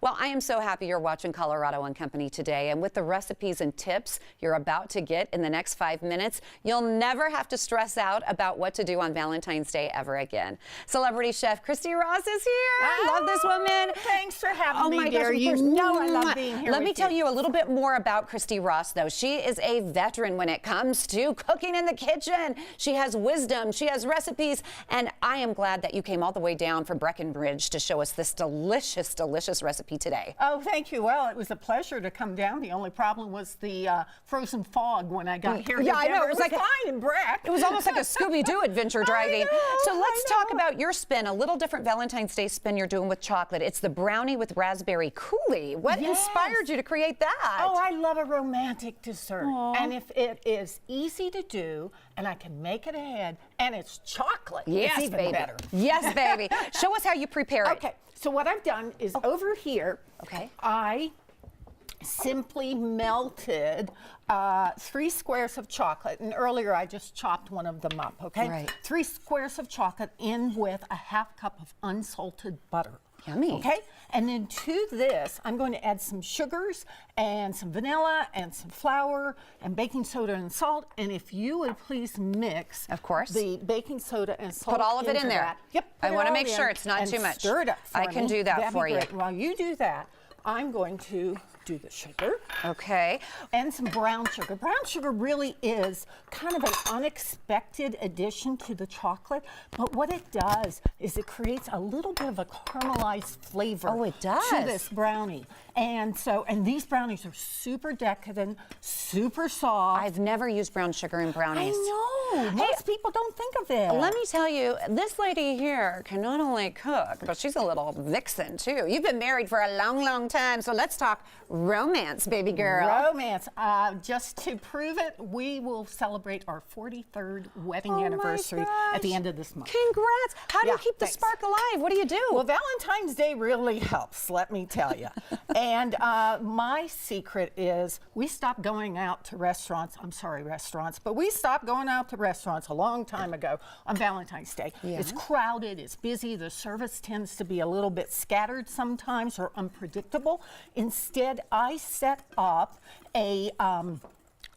Well, I am so happy you're watching Colorado and Company today, and with the recipes and tips you're about to get in the next 5 minutes, you'll never have to stress out about what to do on Valentine's Day ever again. Celebrity chef Christy Rost is here. I love this woman. Thanks for having me, my dear. gosh, You know I love being here. Let me tell you a little bit more about Christy Rost, though. She is a veteran when it comes to cooking in the kitchen. She has wisdom, she has recipes, and I am glad that you came all the way down from Breckenridge to show us this delicious, delicious recipe today. Oh, thank you. Well, it was a pleasure to come down. The only problem was the frozen fog when I got here. Yeah, I know. It was like fine in Breck. It was almost like a Scooby-Doo adventure driving. So let's talk about your spin, a little different Valentine's Day spin you're doing with chocolate. It's the brownie with raspberry coulis. What inspired you to create that? Oh, I love a romantic dessert. Aww. And if it is easy to do, and I can make it ahead, and it's chocolate, yes, it's even baby. better. Yes, baby. Show us how you prepare it. Okay, so what I've done is over here, I simply melted 3 squares of chocolate, and earlier I just chopped one of them up, okay? Right. 3 squares of chocolate in with a ½ cup of unsalted butter. Yummy. Okay, and then to this, I'm going to add some sugars and some vanilla and some flour and baking soda and salt. And if you would please mix, of course, the baking soda and salt. Put all of it in there. That. Yep. I want to make sure it's not too much. Stir it up for I can do that for you. While you do that, I'm going to do the sugar. Okay. And some brown sugar. Brown sugar really is kind of an unexpected addition to the chocolate, but what it does is it creates a little bit of a caramelized flavor. Oh, it does. To this brownie. And so, and these brownies are super decadent, super soft. I've never used brown sugar in brownies. I know. Most people don't think of it. Let me tell you, this lady here can not only cook, but she's a little vixen too. You've been married for a long, long time, so let's talk romance, baby girl. Romance. Just to prove it, we will celebrate our 43rd wedding anniversary at the end of this month. Congrats. How do you keep the spark alive? What do you do? Well, Valentine's Day really helps, let me tell you. And my secret is we stopped going out to restaurants. I'm sorry, restaurants, but we stopped going out to restaurants a long time ago on Valentine's Day. Yeah. It's crowded, it's busy, the service tends to be a little bit scattered sometimes or unpredictable. Instead, I set up a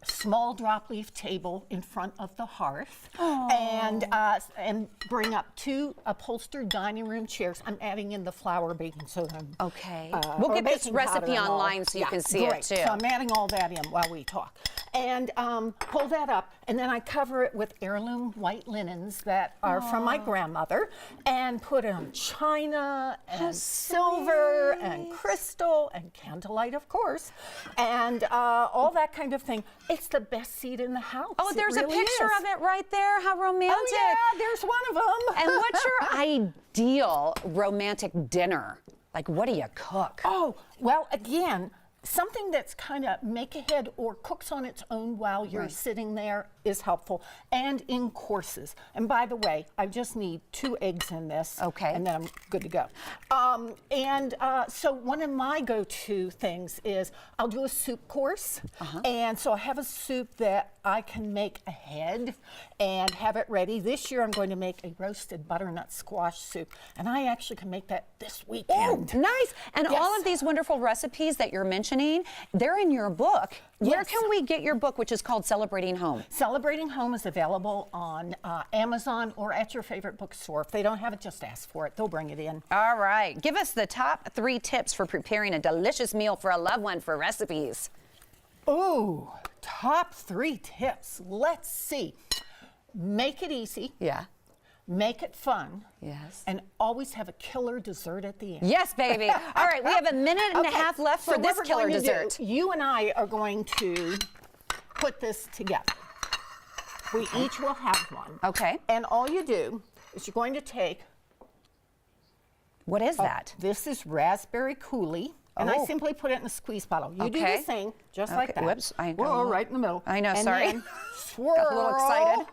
small drop leaf table in front of the hearth and bring up 2 upholstered dining room chairs. I'm adding in the flour, baking soda. Okay. We'll get this recipe online so you can see it too. So I'm adding all that in while we talk. And pull that up, and then I cover it with heirloom white linens that are from my grandmother, and put on china and silver and crystal and candlelight, of course, and all that kind of thing. It's the best seat in the house. Oh, there's a picture of it right there. How romantic. Oh, yeah, there's one of them. And what's your ideal romantic dinner? Like, what do you cook? Oh, well, again, something that's kind of make ahead or cooks on its own while you're sitting there is helpful, and in courses. And by the way, I just need 2 eggs in this. Okay. And then I'm good to go. So one of my go-to things is I'll do a soup course. And so I have a soup that I can make ahead and have it ready. This year I'm going to make a roasted butternut squash soup, and I actually can make that this weekend. Oh, nice. And all of these wonderful recipes that you're mentioning, they're in your book. Where can we get your book, which is called Celebrating Home? Celebrating Home is available on Amazon or at your favorite bookstore. If they don't have it, just ask for it. They'll bring it in. All right. Give us the top 3 tips for preparing a delicious meal for a loved one for recipes. Ooh, top 3 tips. Let's see. Make it easy. Yeah. Make it fun. Yes. And always have a killer dessert at the end. Yes, baby. All right, we have a minute and a half left for this killer dessert. You and I are going to put this together. We each will have one. Okay. And all you do is you're going to take... What is that? This is raspberry coulis. And I simply put it in a squeeze bottle. You do the same, just like that. Whoops. Whoa, right in the middle. I know, and sorry. Then swirl. Got a little excited.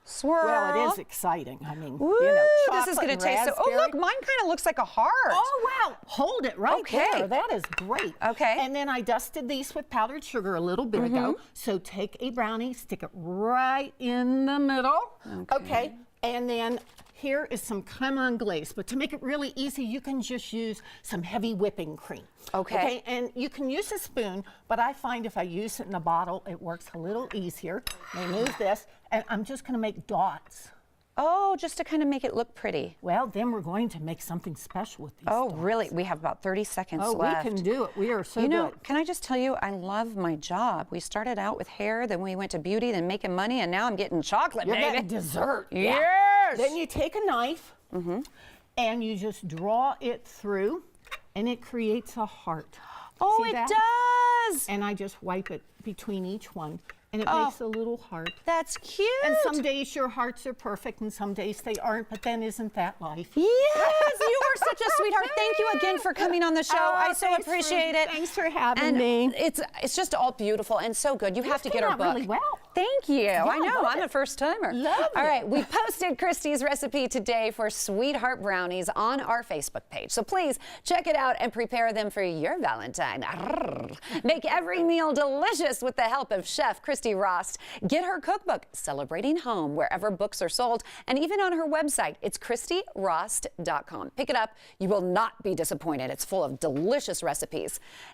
Swirl. Well, it is exciting. I mean, Woo, you know, this is going to taste so... Oh, look, mine kind of looks like a heart. Oh, wow. Hold it right there. That is great. Okay. And then I dusted these with powdered sugar a little bit ago. So take a brownie, stick it right in the middle. Okay. And then here is some creme anglaise, but to make it really easy, you can just use some heavy whipping cream. Okay. And you can use a spoon, but I find if I use it in a bottle, it works a little easier. Remove this, and I'm just going to make dots. Oh, just to kind of make it look pretty. Well, then we're going to make something special with these Oh, dots. really? We have about 30 seconds left. We can do it. We are so You know, good. can I just tell you, I love my job. We started out with hair, then we went to beauty, then making money, and now I'm getting chocolate, You're baby. getting dessert. Yes! Then you take a knife and you just draw it through, and it creates a heart. Oh, See it that? does! And I just wipe it between each one, and it Oh. makes a little heart. That's cute. And some days your hearts are perfect, and some days they aren't, but then isn't that life? Yes, you are such a sweetheart. Thank you again for coming on the show. I so thanks appreciate it. Thanks for having And me. it's just all beautiful and so good. You have to get came our out book. really well. Thank you. I know. love I'm a first timer. Love All it. right, we posted Christy's recipe today for Sweetheart Brownies on our Facebook page. So please check it out and prepare them for your Valentine. Arrgh. Make every meal delicious with the help of Chef Christy Rost. Get her cookbook, Celebrating Home, wherever books are sold, and even on her website. It's ChristyRost.com. Pick it up. You will not be disappointed. It's full of delicious recipes.